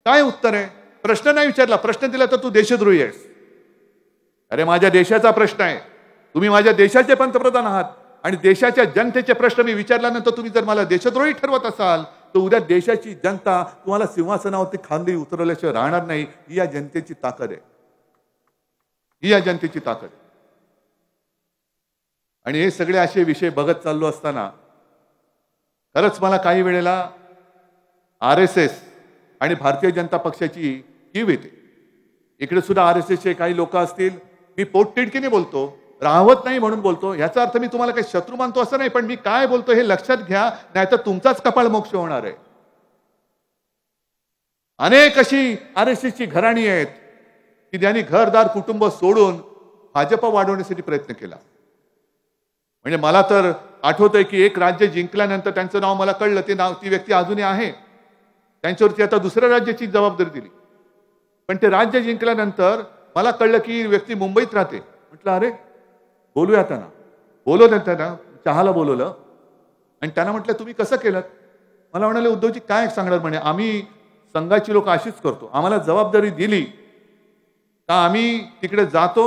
काय उत्तर आहे? प्रश्न नाही विचारला, प्रश्न दिला तर तू देशद्रोही आहेस. अरे माझ्या देशाचा प्रश्न आहे, तुम्ही माझ्या देशाचे पंतप्रधान आहात आणि देशाच्या जनतेचे प्रश्न मी विचारल्यानंतर तुम्ही जर मला देशद्रोही ठरवत असाल तर उद्या देशाची जनता तुम्हाला सिंहासनावरती खांदी उतरवल्याशिवाय राहणार नाही. ही या जनतेची ताकद आहे, ही या जनतेची ताकद आहे. आणि हे सगळे असे विषय बघत चाललो असताना खरंच मला काही वेळेला RSS आणि भारतीय जनता पक्षाची कीव येते. इकडे सुद्धा RSSचे काही लोक असतील, मी पोटतिडकीने बोलतो, राहवत नाही म्हणून बोलतो, याचा अर्थ मी तुम्हाला काही शत्रू मानतो असं नाही, पण मी काय बोलतो हे लक्षात घ्या, नाहीतर तुमचाच कपाळ मोक्ष होणार आहे. अनेक अशी RSSची घराणी आहेत की ज्यांनी घरदार कुटुंब सोडून भाजपा वाढवण्यासाठी प्रयत्न केला. म्हणजे मला तर आठवतंय की एक राज्य जिंकल्यानंतर त्यांचं नाव मला कळलं, ते नाव ती व्यक्ती अजूनही आहे, त्यांच्यावरती आता दुसऱ्या राज्याची जबाबदारी दिली. पण ते राज्य जिंकल्यानंतर मला कळलं की व्यक्ती मुंबईत राहते. म्हटलं अरे बोलूया त्यांना, बोलवलं त्यांना, चहाला बोलवलं आणि त्यांना म्हटलं तुम्ही कसं केलं? मला म्हणाले उद्धवजी काय सांगणार, म्हणे आम्ही संघाची लोक अशीच करतो, आम्हाला जबाबदारी दिली का आम्ही तिकडे जातो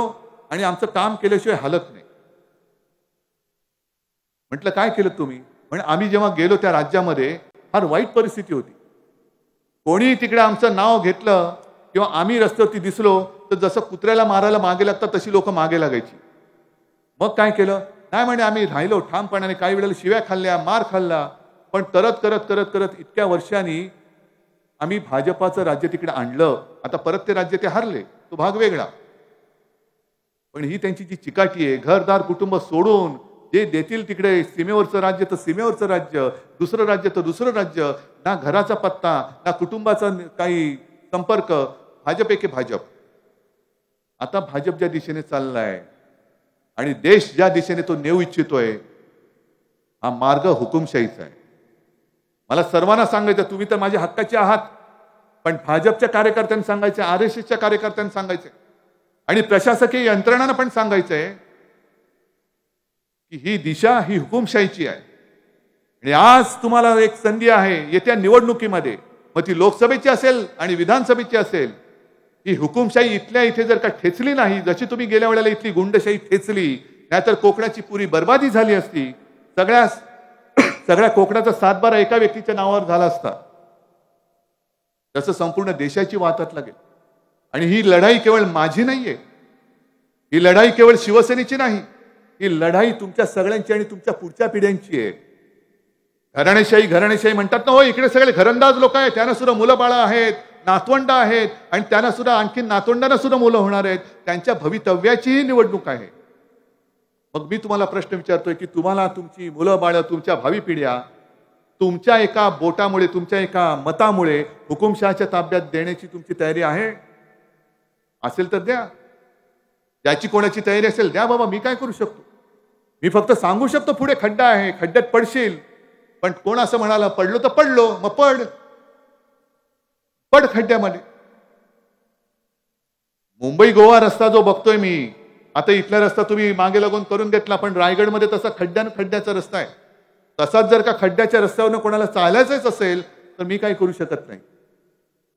आणि आमचं काम केल्याशिवाय हलत नाही. म्हटलं काय केलं तुम्ही? म्हणजे आम्ही जेव्हा गेलो त्या राज्यामध्ये फार वाईट परिस्थिती होती. कोणी तिकडे आमचं नाव घेतलं किंवा आम्ही रस्त्यावरती दिसलो तर जसं कुत्र्याला मारायला मागे लागतात तशी लोक मागे लागायची. मग काय केलं? नाही म्हणे आम्ही राहिलो ठामपणाने, काही वेळेला शिव्या खाल्ल्या, मार खाल्ला, पण करत करत करत करत इतक्या वर्षांनी आम्ही भाजपाचं राज्य तिकडे आणलं. आता परत ते राज्य ते हरले, तो भाग वेगळा. पण ही त्यांची जी चिकाटी आहे, घरदार कुटुंब सोडून जे देतील तिकडे, सीमेवरचं राज्य तर सीमेवरचं राज्य, दुसरं राज्य तर दुसरं राज्य, ना घराचा पत्ता ना कुटुंबाचा काही संपर्क, भाजप एके भाजप. आता भाजप ज्या दिशेने चाललाय आणि देश ज्या दिशेने तो नेऊ इच्छितोय, हा मार्ग हुकुमशाहीचा आहे. मला सर्वांना सांगायचं, तुम्ही तर माझ्या हक्काचे आहात, पण भाजपच्या कार्यकर्त्यांनी सांगायचे, RSSच्या कार्यकर्त्यांनी सांगायचे आणि प्रशासकीय यंत्रणांना पण सांगायचंय की ही दिशा ही हुकुमशाहीची आहे. आणि आज तुम्हाला एक संधी आहे येत्या निवडणुकीमध्ये, मग ती लोकसभेची असेल आणि विधानसभेची असेल, ही हुकुमशाही इथल्या इथे जर का ठेचली नाही, जशी तुम्ही गेल्या वेळेला इथली गुंडशाही ठेचली, नाहीतर कोकणाची पुरी बर्बादी झाली असती. सगळ्या कोकणाचा 7-12 एका व्यक्तीच्या नावावर झाला असता. तसं संपूर्ण देशाची वाहतात लागेल. आणि ही लढाई केवळ माझी नाहीये, ही लढाई केवळ शिवसेनेची नाही, ही लढाई तुमच्या सगळ्यांची आणि तुमच्या पुढच्या पिढ्यांची आहे. घराणेशाही म्हणतात ना, हो इकडे सगळे घरंदाज लोक आहेत, त्यांना सुद्धा मुलं बाळा आहेत, नातवंड आहेत आणि त्यांना सुद्धा आणखी नातवंडांना सुद्धा मुलं होणार आहेत. त्यांच्या भवितव्याचीही निवडणूक आहे. मग मी तुम्हाला प्रश्न विचारतोय की तुम्हाला तुमची मुलं बाळं, तुमच्या भावी पिढ्या तुमच्या एका बोटामुळे, तुमच्या एका मतामुळे हुकुमशहाच्या ताब्यात देण्याची तुमची तयारी आहे? असेल तर द्या. ज्याची कोणाची तयारी असेल द्या बाबा, मी काय करू शकतो? मी फक्त सांगू शकतो पुढे खड्डा आहे, खड्ड्यात पडशील. पण कोण असं म्हणाला पडलो तर पडलो, मग पड खड्ड्यामध्ये. मुंबई गोवा रस्ता जो बघतोय मी आता, इथला रस्ता तुम्ही मागे लागून करून घेतला, पण रायगडमध्ये तसा खड्ड्याचा रस्ता आहे. तसाच जर का खड्ड्याच्या रस्त्यावरनं कोणाला चालायचंच असेल तर मी काही करू शकत नाही.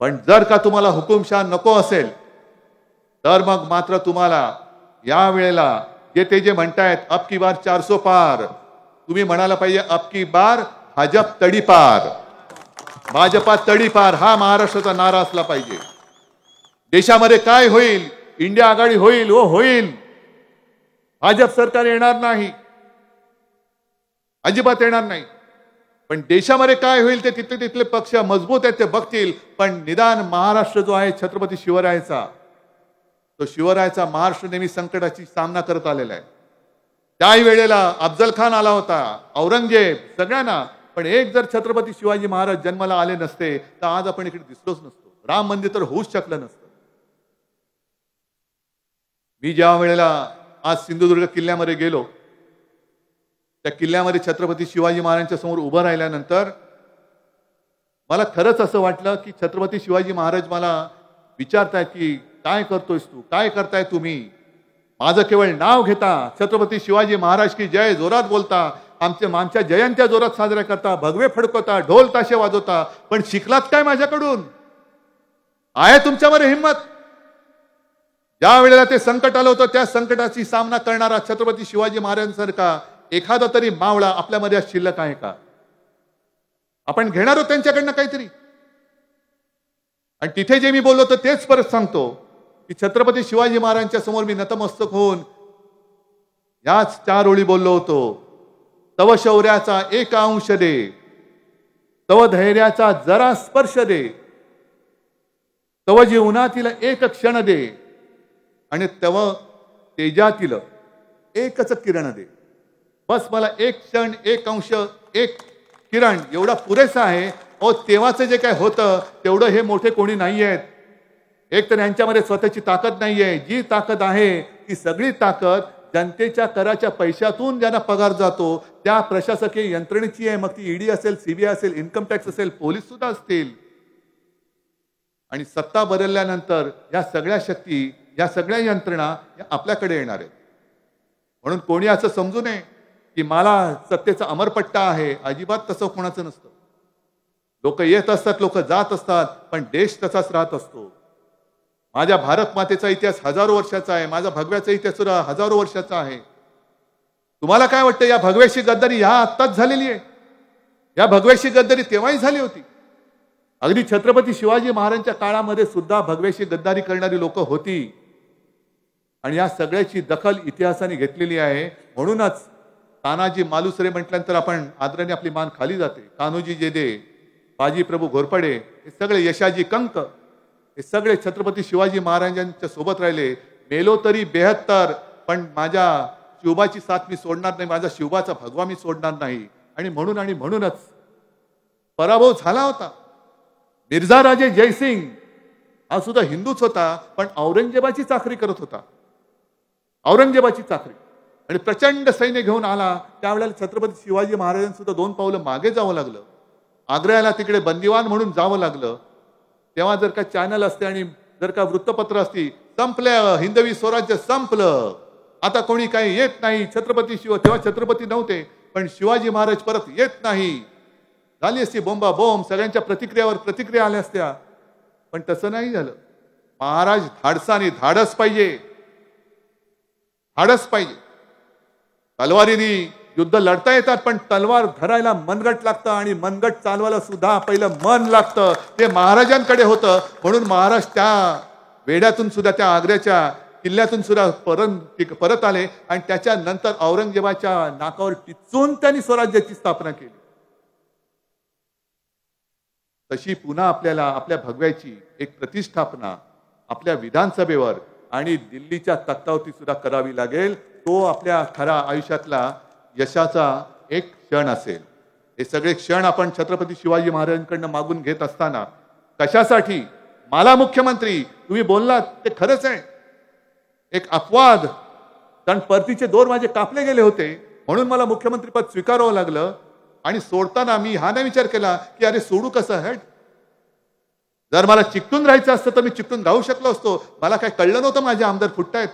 पण जर का तुम्हाला हुकुमशाह नको असेल तर मग मात्र तुम्हाला या वेळेला जे म्हणतायत अब की बार 400 पार, तुम्ही म्हणायला पाहिजे अब की बार भाजप तडीपार, भाजपा तडीपार हा महाराष्ट्राचा नारा असला पाहिजे. देशामध्ये काय होईल? इंडिया आघाडी होईल, होईल. भाजप सरकार येणार नाही, अजिबात येणार नाही. पण देशामध्ये काय होईल ते तिथले पक्ष मजबूत आहेत ते बघतील. पण निदान महाराष्ट्र जो आहे छत्रपती शिवरायाचा, तो शिवरायाचा महाराष्ट्र नेहमी संकटाची सामना करत आलेला आहे. त्याही वेळेला अफजल खान आला होता, औरंगजेब, सगळ्यांना. पण एक जर छत्रपती शिवाजी महाराज जन्माला आले नसते तर आज आपण इकडे दिसलोच नसतो, राम मंदिर तर होऊच शकलं नसतं. मी ज्या वेळेला आज सिंधुदुर्ग किल्ल्यामध्ये गेलो, त्या किल्ल्यामध्ये छत्रपती शिवाजी महाराजांच्या समोर उभं राहिल्यानंतर मला खरंच असं वाटलं की छत्रपती शिवाजी महाराज मला विचारतायत की काय करतोयस तू, काय करताय तुम्ही? माझं केवळ नाव घेता, छत्रपती शिवाजी महाराज की जय जोरात बोलता, आमच्या जयंत्या जोरात साजऱ्या करता, भगवे फडकवता, ढोल ताशे वाजवता, पण शिकलात काय माझ्याकडून? आहे तुमच्यामध्ये हिंमत? ज्या वेळेला ते संकट आलं होतं त्या संकटाची सामना करणारा छत्रपती शिवाजी महाराजांसारखा एखादा तरी मावळा आपल्यामध्ये शिल्लक आहे का? आपण घेणार आहोत त्यांच्याकडनं काहीतरी. आणि तिथे जे मी बोललो तर तेच परत सांगतो की छत्रपती शिवाजी महाराजांच्या समोर मी नतमस्तक होऊन याच 4 ओळी बोललो होतो. तव शौर्याचा एक अंश दे, तव धैर्याचा जरा स्पर्श दे, तव जीवनातील एक क्षण दे, आणि तव तेजातील एकच किरण दे. बस मला एक क्षण, एक अंश, एक किरण एवढा पुरेसा आहे. तेव्हाचं जे काय होतं तेवढं हे मोठे कोणी नाही आहेत. एक तर यांच्यामध्ये स्वतःची ताकद नाहीये. जी ताकद आहे ती सगळी ताकद जनतेच्या कराच्या पैशातून ज्यांना पगार जातो त्या प्रशासकीय यंत्रणेची आहे. मग ती ईडी असेल, सीबीआय असेल, इन्कम टॅक्स असेल, पोलीस सुद्धा असतील. आणि सत्ता बदलल्यानंतर या सगळ्या शक्ती, या सगळ्या यंत्रणा या आपल्याकडे येणार आहेत. म्हणून कोणी असं समजू नये की मला सत्तेचा अमरपट्टा आहे. अजिबात तसं कोणाचं नसतं. लोक येत असतात, लोक जात असतात, पण देश तसाच राहत असतो. माझ्या भारत मातेचा इतिहास हजारो वर्षाचा आहे. माझा भगव्याचा इतिहास सुद्धा हजारो वर्षाचा आहे. तुम्हाला काय वाटतं या भगव्याशी गद्दारी ह्या आत्ताच झालेली आहे? या भगव्याशी गद्दारी तेव्हाही झाली होती. अगदी छत्रपती शिवाजी महाराजांच्या काळामध्ये सुद्धा भगव्याशी गद्दारी करणारी लोक होती. आणि या सगळ्याची दखल इतिहासाने घेतलेली आहे. म्हणूनच तानाजी मालुसरे म्हटल्यानंतर आपण आदराने आपली मान खाली जाते. कान्होजी जेदे, बाजी प्रभू घोरपडे, हे सगळे, यशाजी कंक, हे सगळे छत्रपती शिवाजी महाराजांच्या सोबत राहिले. मेलो तरी 72, पण माझ्या शिवबाची साथ मी सोडणार नाही, माझा शिवबाचा भगवा मी सोडणार नाही. आणि म्हणूनच पराभव झाला होता. मिर्झा राजे जयसिंग हा सुद्धा हिंदूच होता, पण औरंगजेबाची चाकरी करत होता. औरंगजेबाची चाकरी. आणि प्रचंड सैन्य घेऊन आला. त्यावेळेला छत्रपती शिवाजी महाराजांना सुद्धा 2 पावलं मागे जावं लागलं. आग्र्याला तिकडे बंदिवान म्हणून जावं लागलं. तेव्हा जर का चॅनल असते आणि जर का वृत्तपत्र असती, संपलं, हिंदवी स्वराज्य संपलं, आता कोणी काही येत नाही. तेव्हा छत्रपती नव्हते, पण शिवाजी महाराज परत येत नाही, झाली असती बोंबा बोंब, सगळ्यांच्या प्रतिक्रियावर प्रतिक्रिया आल्या असत्या. पण तसं नाही झालं. महाराज धाडसाने, धाडस पाहिजे, धाडस पाहिजे. तलवारीने युद्ध लढता येतात, पण तलवार धरायला मनगट लागतं आणि मनगट चालवायला सुद्धा पहिलं मन लागतं. ते महाराजांकडे होतं. म्हणून महाराज त्या वेड्यातून सुद्धा, त्या आग्र्याच्या किल्ल्यातून सुद्धा परत आले आणि त्याच्यानंतर औरंगजेबाच्या नाकावर टिचून त्यांनी स्वराज्याची स्थापना केली. तशी पुन्हा आपल्याला आपल्या भगव्याची एक प्रतिष्ठापना आपल्या विधानसभेवर आणि दिल्लीच्या तख्तावरती सुद्धा करावी लागेल. तो आपल्या खऱ्या आयुष्यातला यशाचा एक क्षण असेल. हे सगळे क्षण आपण छत्रपती शिवाजी महाराजांकडनं मागून घेत असताना कशासाठी? मला मुख्यमंत्री, तुम्ही बोललात ते खरंच आहे, एक अपवाद, कारण परतीचे दोर माझे कापले गेले होते म्हणून मला मुख्यमंत्रीपद स्वीकारावं लागलं. आणि सोडताना मी हा नाही विचार केला की अरे सोडू कसं हट. जर मला चिकटून राहायचं असतं तर मी चिकटून राहू शकलो असतो. मला काय कळलं नव्हतं माझे आमदार फुटतायत,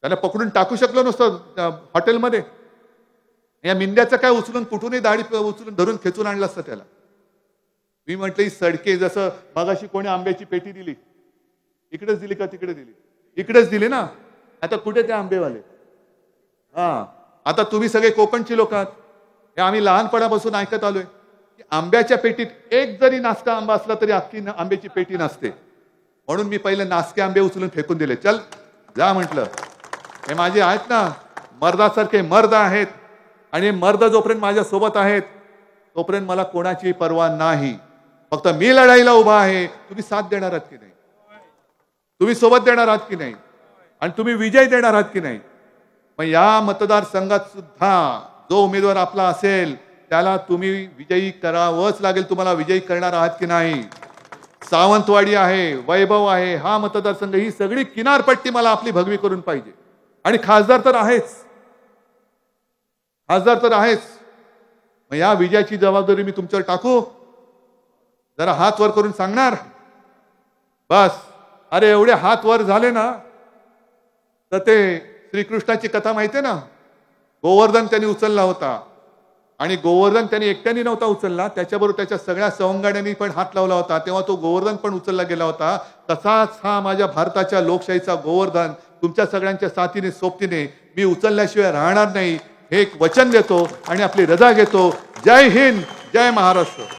त्याला पकडून टाकू शकलो नसतं हॉटेलमध्ये. या मिंद्याचं काय उचलून कुठूनही दाढी उचलून धरून खेचून आणलं असतं त्याला. मी म्हटलं ही सडके, जसं मगाशी कोणी आंब्याची पेटी दिली, इकडेच दिली का तिकडे दिली? इकडेच दिली ना. आता कुठे ते आंबेवाले? आता तुम्ही सगळे कोकणची लोक आहात. हे आम्ही लहानपणापासून ऐकत आलोय की आंब्याच्या पेटीत एक जरी नासका आंबा असला तरी अख्खी आंब्याची पेटी नसते. म्हणून मी पहिले नासके आंबे उचलून फेकून दिले. चल जा म्हटलं. हे माझे आहेत ना, मर्दासारखे मर्द आहेत. आणि मर्द जोपर्यंत माझ्या सोबत आहेत तोपर्यंत मला कोणाची पर्वा नाही. फक्त मी लढाईला उभा आहे. तुम्ही साथ देणार आहात की नाही? तुम्ही सोबत देणार आहात की नाही? आणि तुम्ही विजय देणार आहात की नाही? मग या मतदारसंघात सुद्धा जो उमेदवार आपला असेल त्याला तुम्ही विजयी करावंच लागेल. तुम्हाला विजयी करणार आहात की नाही? सावंतवाडी आहे, वैभव आहे, हा मतदारसंघ, ही सगळी किनारपट्टी मला आपली भगवी करून पाहिजे. आणि खासदार तर आहेच, खासदार तर आहेच. मग या विजयाची जबाबदारी मी तुमच्यावर टाकू? जरा हात वर करून सांगणार बस. अरे एवढे हात वर झाले ना तर ते श्रीकृष्णाची कथा माहितीये ना, गोवर्धन त्यांनी उचलला होता आणि गोवर्धन त्यांनी एकट्याने नव्हता उचलला, त्याच्याबरोबर त्याच्या सगळ्या सवंगड्यांनी पण हात लावला होता, तेव्हा तो गोवर्धन पण उचलला गेला होता. तसाच हा माझ्या भारताच्या लोकशाहीचा गोवर्धन तुमच्या सगळ्यांच्या साथीने सोबतीने मी उचलल्याशिवाय राहणार नाही, हे एक वचन देतो आणि आपली रजा घेतो. जय हिंद, जय महाराष्ट्र.